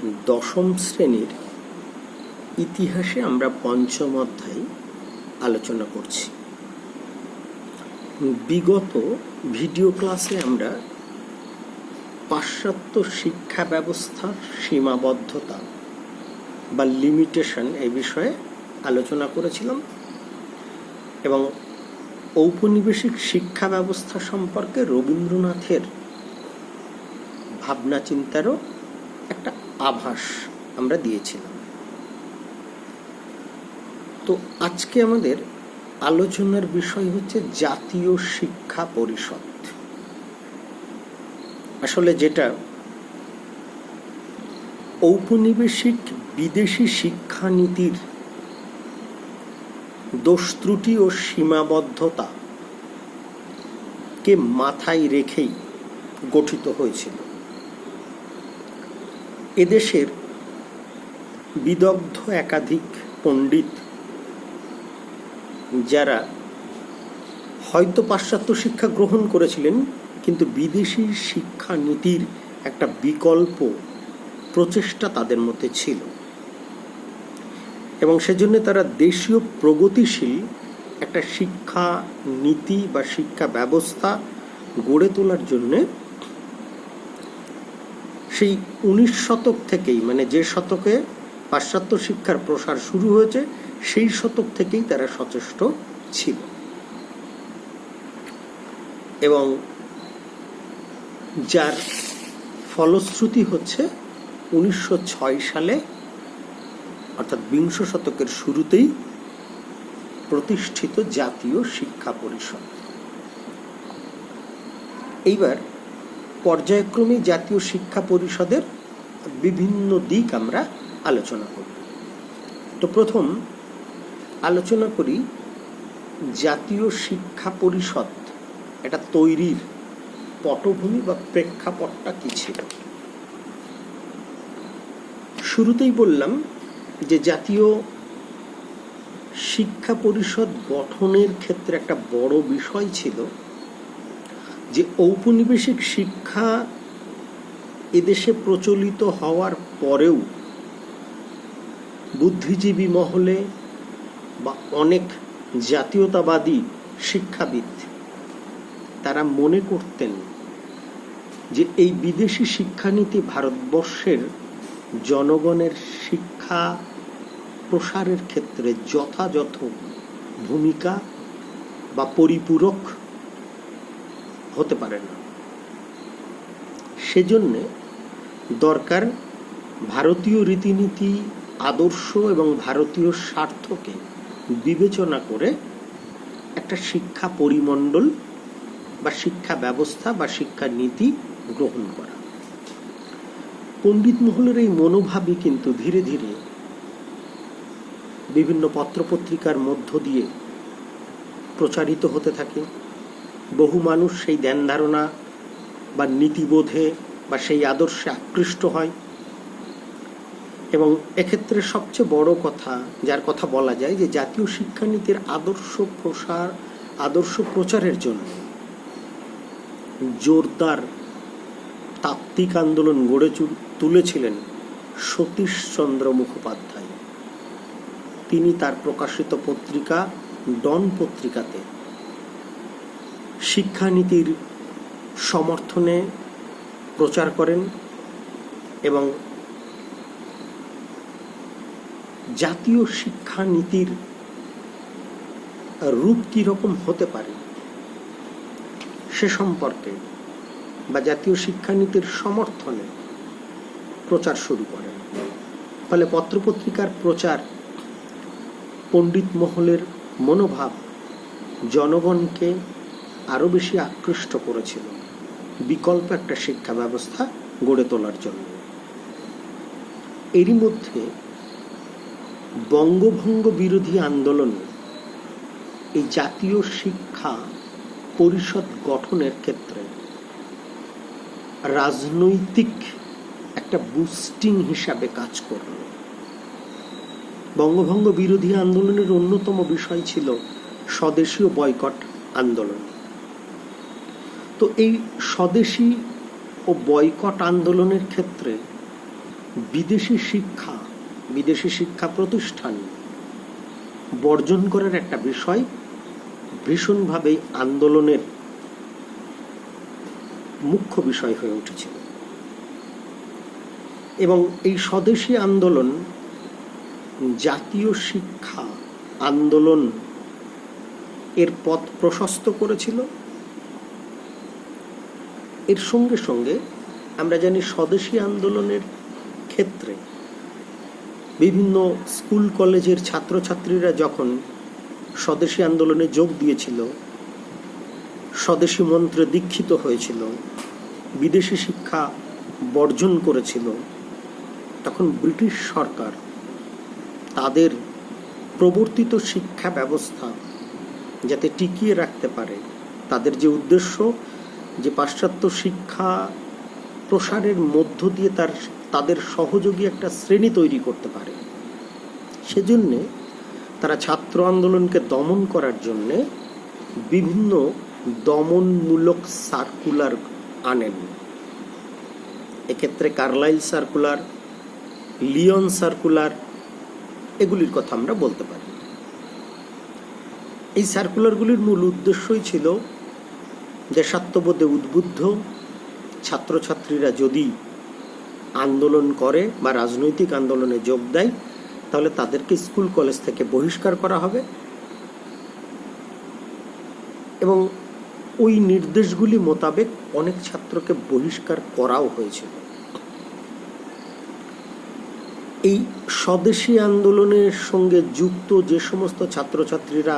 দশম শ্রেণীর ইতিহাসে আমরা পঞ্চম অধ্যায় আলোচনা করছি। বিগত ভিডিও ক্লাসে আমরা পাশ্চাত্য শিক্ষা ব্যবস্থার সীমাবদ্ধতা বা লিমিটেশন এই বিষয়ে আলোচনা করেছিলাম এবং ঔপনিবেশিক শিক্ষা ব্যবস্থা সম্পর্কে রবীন্দ্রনাথের ভাবনা চিন্তারও একটা আভাস আমরা দিয়েছিলাম। তো আজকে আমাদের আলোচনার বিষয় হচ্ছে জাতীয় শিক্ষা পরিষদ। আসলে যেটা ঔপনিবেশিক বিদেশি শিক্ষানীতির দোষ ত্রুটি ও সীমাবদ্ধতা কে মাথায় রেখেই গঠিত হয়েছিল। এদেশের বিদগ্ধ একাধিক পণ্ডিত যারা হয়তো পাশ্চাত্য শিক্ষা গ্রহণ করেছিলেন, কিন্তু বিদেশি শিক্ষানীতির একটা বিকল্প প্রচেষ্টা তাদের মধ্যে ছিল এবং সেজন্য তারা দেশীয় প্রগতিশীল একটা শিক্ষা নীতি বা শিক্ষা ব্যবস্থা গড়ে তোলার জন্যে সেই 19 শতক থেকেই, মানে যে শতকে পাশ্চাত্য শিক্ষার প্রসার শুরু হয়েছে সেই শতক থেকেই তারা সচেষ্ট ছিল এবং যার ফলশ্রুতি হচ্ছে 1906 সালে অর্থাৎ বিংশ শতকের শুরুতেই প্রতিষ্ঠিত জাতীয় শিক্ষা পরিষদ। এইবার পর্যায়ক্রমে জাতীয় শিক্ষা পরিষদের বিভিন্ন দিক আমরা আলোচনা করব। তো প্রথম আলোচনা করি জাতীয় শিক্ষা পরিষদ এটা তৈরির পটভূমি বা প্রেক্ষাপটটা কি ছিল। শুরুতেই বললাম যে জাতীয় শিক্ষা পরিষদ গঠনের ক্ষেত্রে একটা বড় বিষয় ছিল যে ঔপনিবেশিক শিক্ষা এদেশে প্রচলিত হওয়ার পরেও বুদ্ধিজীবী মহলে বা অনেক জাতীয়তাবাদী শিক্ষাবিদ তারা মনে করতেন যে এই বিদেশি শিক্ষানীতি ভারতবর্ষের জনগণের শিক্ষা প্রসারের ক্ষেত্রে যথাযথ ভূমিকা বা পরিপূরক হতে পারে না। সেজন্যে দরকার ভারতীয় রীতিনীতি, আদর্শ এবং ভারতীয় স্বার্থকে বিবেচনা করে একটা শিক্ষা পরিমণ্ডল বা শিক্ষা ব্যবস্থা বা শিক্ষা নীতি গ্রহণ করা। পণ্ডিত মহলের এই মনোভাবই কিন্তু ধীরে ধীরে বিভিন্ন পত্রপত্রিকার মধ্য দিয়ে প্রচারিত হতে থাকে। বহু মানুষ সেই ধ্যান ধারণা বা নীতিবোধে বা সেই আদর্শে আকৃষ্ট হয় এবং এক্ষেত্রে সবচেয়ে বড় কথা যার কথা বলা যায় যে জাতীয় শিক্ষানীতির আদর্শ প্রচারের জন্য জোরদার তাত্ত্বিক আন্দোলন গড়ে তুলেছিলেন সতীশচন্দ্র মুখোপাধ্যায়। তিনি তার প্রকাশিত পত্রিকা ডন পত্রিকাতে শিক্ষানীতির সমর্থনে প্রচার করেন এবং জাতীয় শিক্ষানীতির রূপ কিরকম হতে পারে সে সম্পর্কে বা জাতীয় শিক্ষানীতির সমর্থনে প্রচার শুরু করেন। ফলে পত্রপত্রিকার প্রচার, পণ্ডিত মহলের মনোভাব জনগণকে আরো বেশি আকৃষ্ট করেছিল বিকল্প একটা শিক্ষা ব্যবস্থা গড়ে তোলার জন্য। এরই মধ্যে বঙ্গভঙ্গ বিরোধী আন্দোলন এই জাতীয় শিক্ষা পরিষদ গঠনের ক্ষেত্রে রাজনৈতিক একটা বুস্টিং হিসাবে কাজ করল। বঙ্গভঙ্গ বিরোধী আন্দোলনের অন্যতম বিষয় ছিল স্বদেশীয় বয়কট আন্দোলন। তো এই স্বদেশী ও বয়কট আন্দোলনের ক্ষেত্রে বিদেশি শিক্ষা প্রতিষ্ঠান বর্জন করার একটা বিষয় ভীষণভাবে আন্দোলনের মুখ্য বিষয় হয়ে উঠেছিল। এবং এই স্বদেশী আন্দোলন জাতীয় শিক্ষা আন্দোলন এর পথ প্রশস্ত করেছিল। এর সঙ্গে সঙ্গে আমরা জানি স্বদেশী আন্দোলনের ক্ষেত্রে বিভিন্ন স্কুল কলেজের ছাত্রছাত্রীরা যখন স্বদেশী আন্দোলনে যোগ দিয়েছিল, স্বদেশী মন্ত্রে দীক্ষিত হয়েছিল, বিদেশি শিক্ষা বর্জন করেছিল, তখন ব্রিটিশ সরকার তাদের প্রবর্তিত শিক্ষা ব্যবস্থা যাতে টিকিয়ে রাখতে পারে, তাদের যে উদ্দেশ্য যে পাশ্চাত্য শিক্ষা প্রসারের মধ্য দিয়ে তাদের সহযোগী একটা শ্রেণী তৈরি করতে পারে, সেজন্যে তারা ছাত্র আন্দোলনকে দমন করার জন্যে বিভিন্ন দমনমূলক সার্কুলার আনেন। এক্ষেত্রে কার্লাইল সার্কুলার, লিওন সার্কুলার, এগুলির কথা আমরা বলতে পারি। এই সার্কুলারগুলির মূল উদ্দেশ্যই ছিল দেশাত্মবোধে উদ্বুদ্ধ ছাত্রছাত্রীরা যদি আন্দোলন করে বা রাজনৈতিক আন্দোলনে যোগ দেয় তাহলে তাদেরকে স্কুল কলেজ থেকে বহিষ্কার করা হবে, এবং ওই নির্দেশগুলি মোতাবেক অনেক ছাত্রকে বহিষ্কার করাও হয়েছিল। এই স্বদেশী আন্দোলনের সঙ্গে যুক্ত যে সমস্ত ছাত্রছাত্রীরা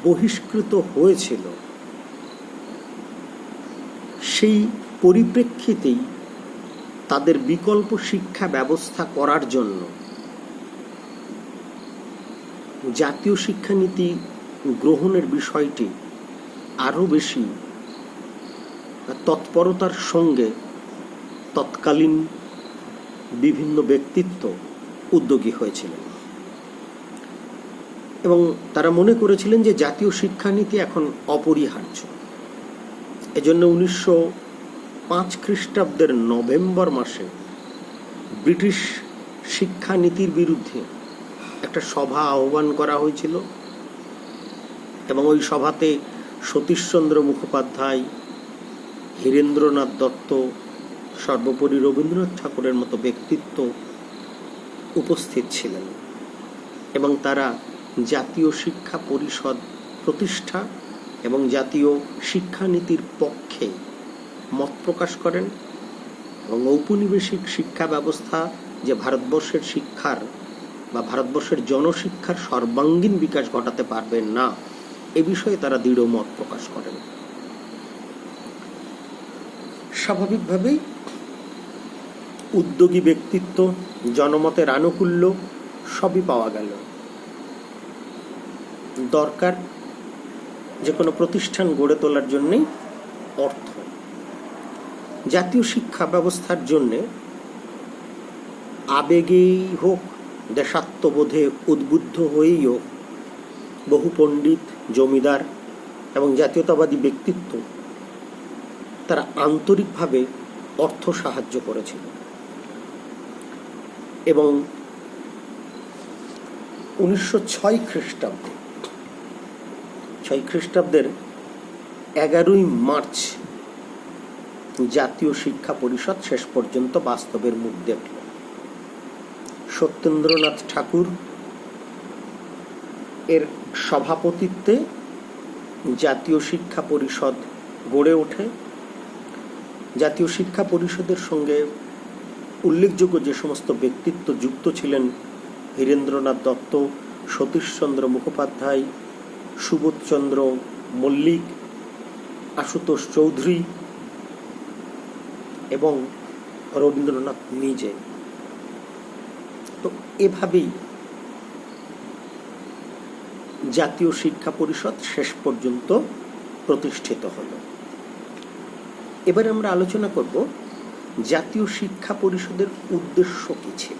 বহিষ্কৃত হয়েছিল, সেই পরিপ্রেক্ষিতেই তাদের বিকল্প শিক্ষা ব্যবস্থা করার জন্য জাতীয় শিক্ষানীতি গ্রহণের বিষয়টি আরও বেশি তৎপরতার সঙ্গে তৎকালীন বিভিন্ন ব্যক্তিত্ব উদ্যোগী হয়েছিলেন, এবং তারা মনে করেছিলেন যে জাতীয় শিক্ষানীতি এখন অপরিহার্য। এজন্য 1905 খ্রিস্টাব্দের নভেম্বর মাসে ব্রিটিশ শিক্ষানীতির বিরুদ্ধে একটা সভা আহ্বান করা হয়েছিল, এবং ওই সভাতে সতীশচন্দ্র মুখোপাধ্যায়, হীরেন্দ্রনাথ দত্ত, সর্বোপরি রবীন্দ্রনাথ ঠাকুরের মতো ব্যক্তিত্ব উপস্থিত ছিলেন, এবং তারা জাতীয় শিক্ষা পরিষদ প্রতিষ্ঠা এবং জাতীয় শিক্ষানীতির পক্ষে মত প্রকাশ করেন, এবং ঔপনিবেশিক শিক্ষা ব্যবস্থা যে ভারতবর্ষের শিক্ষার বা ভারতবর্ষের জনশিক্ষার সর্বাঙ্গীন বিকাশ ঘটাতে পারবেন না, এ বিষয়ে তারা দৃঢ় মত প্রকাশ করেন। স্বাভাবিকভাবেই উদ্যোগী ব্যক্তিত্ব, জনমতের আনুকূল্য সবই পাওয়া গেল। দরকার যে কোনো প্রতিষ্ঠান গড়ে তোলার জন্যেই অর্থ। জাতীয় শিক্ষা ব্যবস্থার জন্যে আবেগেই হোক, দেশাত্মবোধে উদ্বুদ্ধ হয়েই হোক, বহু পণ্ডিত, জমিদার এবং জাতীয়তাবাদী ব্যক্তিত্ব তারা আন্তরিকভাবে অর্থ সাহায্য করেছিল, এবং 1906 খ্রিস্টাব্দের 11ই মার্চ জাতীয় শিক্ষা পরিষদ শেষ পর্যন্ত বাস্তবের মুখ দেখল। সত্যেন্দ্রনাথ ঠাকুর এর সভাপতিত্বে জাতীয় শিক্ষা পরিষদ গড়ে ওঠে। জাতীয় শিক্ষা পরিষদের সঙ্গে উল্লেখযোগ্য যে সমস্ত ব্যক্তিত্ব যুক্ত ছিলেন, হীরেন্দ্রনাথ দত্ত, সতীশচন্দ্র মুখোপাধ্যায়, সুবোধচন্দ্র মল্লিক, আশুতোষ চৌধুরী এবং রবীন্দ্রনাথ নিজে। তো এভাবেই জাতীয় শিক্ষা পরিষদ শেষ পর্যন্ত প্রতিষ্ঠিত হলো। এবারে আমরা আলোচনা করব জাতীয় শিক্ষা পরিষদের উদ্দেশ্য কি ছিল।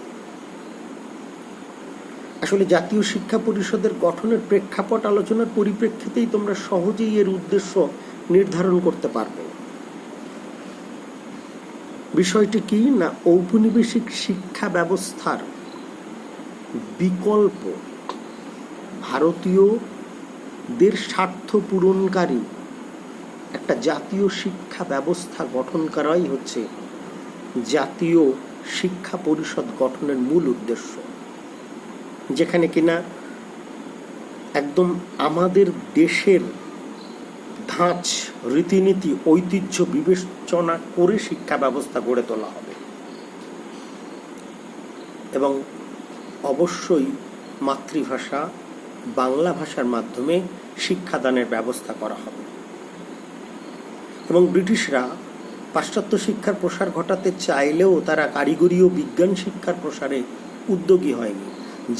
আসলে জাতীয় শিক্ষা পরিষদের গঠনের প্রেক্ষাপট আলোচনার পরিপ্রেক্ষিতেই তোমরা সহজেই এর উদ্দেশ্য নির্ধারণ করতে পারবে। বিষয়টি কি না, ঔপনিবেশিক শিক্ষা ব্যবস্থার বিকল্প ভারতীয়দের স্বার্থ পূরণকারী একটা জাতীয় শিক্ষা ব্যবস্থা গঠন করাই হচ্ছে জাতীয় শিক্ষা পরিষদ গঠনের মূল উদ্দেশ্য, যেখানে কিনা একদম আমাদের দেশের ধাঁচ, রীতিনীতি, ঐতিহ্য বিবেচনা করে শিক্ষা ব্যবস্থা গড়ে তোলা হবে এবং অবশ্যই মাতৃভাষা বাংলা ভাষার মাধ্যমে শিক্ষাদানের ব্যবস্থা করা হবে। এবং ব্রিটিশরা পাশ্চাত্য শিক্ষার প্রসার ঘটাতে চাইলেও তারা কারিগরি ও বিজ্ঞান শিক্ষার প্রসারে উদ্যোগী হয়নি।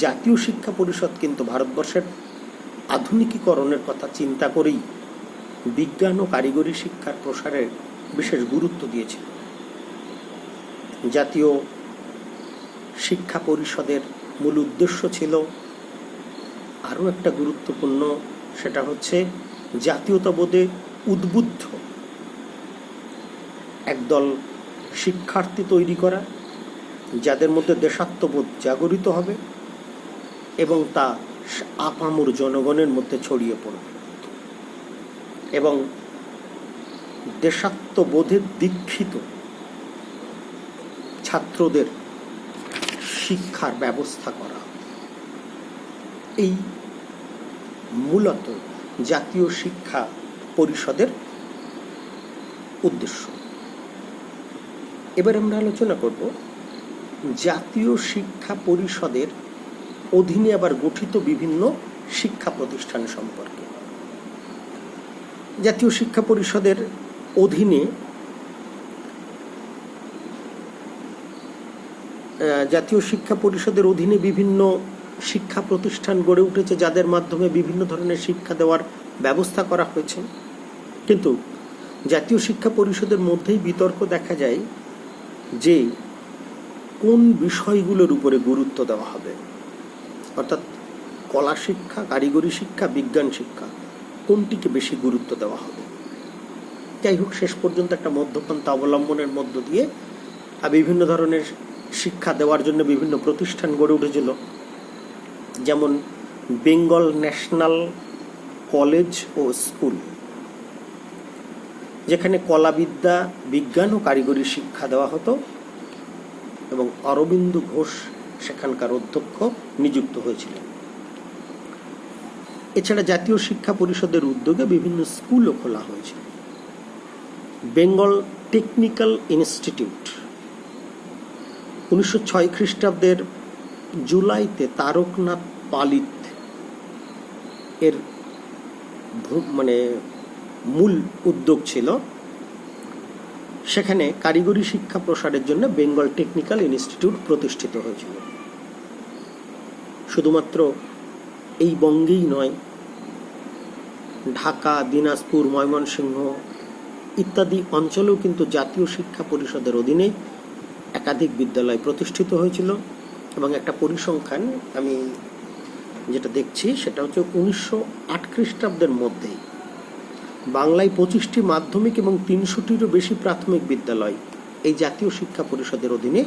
জাতীয় শিক্ষা পরিষদ কিন্তু ভারতবর্ষের আধুনিকীকরণের কথা চিন্তা করেই বিজ্ঞান ও কারিগরি শিক্ষার প্রসারে বিশেষ গুরুত্ব দিয়েছিল। জাতীয় শিক্ষা পরিষদের মূল উদ্দেশ্য ছিল আরও একটা গুরুত্বপূর্ণ, সেটা হচ্ছে জাতীয়তাবোধে উদ্বুদ্ধ একদল শিক্ষার্থী তৈরি করা, যাদের মধ্যে দেশাত্মবোধ জাগরিত হবে এবং তা আপামর জনগণের মধ্যে ছড়িয়ে পড়বে এবং দেশাত্মবোধে দীক্ষিত ছাত্রদের শিক্ষার ব্যবস্থা করা। এই মূলত জাতীয় শিক্ষা পরিষদের উদ্দেশ্য। এবার আমরা আলোচনা করব জাতীয় শিক্ষা পরিষদের অধীনে আবার গঠিত বিভিন্ন শিক্ষা প্রতিষ্ঠান সম্পর্কে। জাতীয় শিক্ষা পরিষদের অধীনে বিভিন্ন শিক্ষা প্রতিষ্ঠান গড়ে উঠেছে, যাদের মাধ্যমে বিভিন্ন ধরনের শিক্ষা দেওয়ার ব্যবস্থা করা হয়েছে। কিন্তু জাতীয় শিক্ষা পরিষদের মধ্যেই বিতর্ক দেখা যায় যে কোন বিষয়গুলোর উপরে গুরুত্ব দেওয়া হবে, অর্থাৎ কলা শিক্ষা, কারিগরি শিক্ষা, বিজ্ঞান শিক্ষা, কোনটিকে বেশি গুরুত্ব দেওয়া হবে। যাই হোক, শেষ পর্যন্ত একটা মধ্যপন্থা অবলম্বনের মধ্য দিয়ে বিভিন্ন ধরনের শিক্ষা দেওয়ার জন্য বিভিন্ন প্রতিষ্ঠান গড়ে উঠেছিল, যেমন বেঙ্গল ন্যাশনাল কলেজ ও স্কুল, যেখানে কলাবিদ্যা, বিজ্ঞান ও কারিগরি শিক্ষা দেওয়া হতো এবং অরবিন্দ ঘোষ সেখানকার অধ্যক্ষ নিযুক্ত হয়েছিলেন। এছাড়া জাতীয় শিক্ষা পরিষদের উদ্যোগে বিভিন্ন স্কুলও খোলা হয়েছিল। বেঙ্গল টেকনিক্যাল ইনস্টিটিউট 1906 খ্রিস্টাব্দের জুলাইতে তারকনাথ পালিত এর মূল উদ্যোগ ছিল। সেখানে কারিগরি শিক্ষা প্রসারের জন্য বেঙ্গল টেকনিক্যাল ইনস্টিটিউট প্রতিষ্ঠিত হয়েছিল। শুধুমাত্র এই বঙ্গেই নয়, ঢাকা, দিনাজপুর, ময়মনসিংহ ইত্যাদি অঞ্চলেও কিন্তু জাতীয় শিক্ষা পরিষদের অধীনে একাধিক বিদ্যালয় প্রতিষ্ঠিত হয়েছিল এবং একটা পরিসংখ্যান আমি যেটা দেখছি সেটা হচ্ছে 1908 খ্রিস্টাব্দের মধ্যেই বাংলায় 25টি মাধ্যমিক এবং 300টিরও বেশি প্রাথমিক বিদ্যালয় এই জাতীয় শিক্ষা পরিষদের অধীনে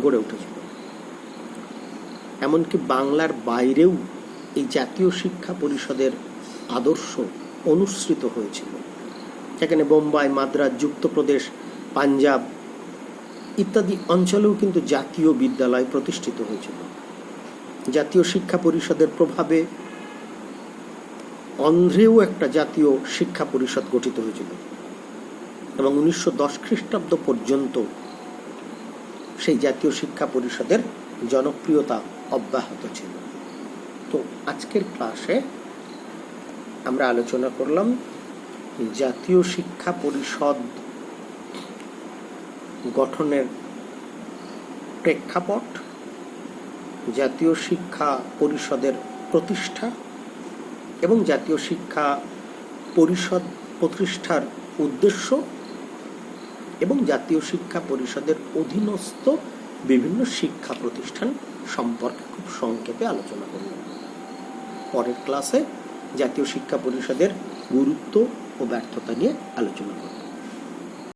গড়ে উঠেছিল। এমনকি বাংলার বাইরেও এই জাতীয় শিক্ষা পরিষদের আদর্শ অনুসৃত হয়েছিল, যেখানে বোম্বাই, মাদ্রাজ, যুক্তপ্রদেশ, পাঞ্জাব ইত্যাদি অঞ্চলেও কিন্তু জাতীয় বিদ্যালয় প্রতিষ্ঠিত হয়েছিল। জাতীয় শিক্ষা পরিষদের প্রভাবে অন্ধ্রেও একটা জাতীয় শিক্ষা পরিষদ গঠিত হয়েছিল এবং 1910 খ্রিস্টাব্দ পর্যন্ত সেই জাতীয় শিক্ষা পরিষদের জনপ্রিয়তা অব্যাহত ছিল। তো আজকের ক্লাসে আমরা আলোচনা করলাম জাতীয় শিক্ষা পরিষদ গঠনের প্রেক্ষাপট, জাতীয় শিক্ষা পরিষদের প্রতিষ্ঠা এবং জাতীয় শিক্ষা পরিষদ প্রতিষ্ঠার উদ্দেশ্য এবং জাতীয় শিক্ষা পরিষদের অধীনস্থ বিভিন্ন শিক্ষা প্রতিষ্ঠান সম্পর্কে খুব সংক্ষেপে আলোচনা করব। পরের ক্লাসে জাতীয় শিক্ষা পরিষদের গুরুত্ব ও ব্যর্থতা নিয়ে আলোচনা করব।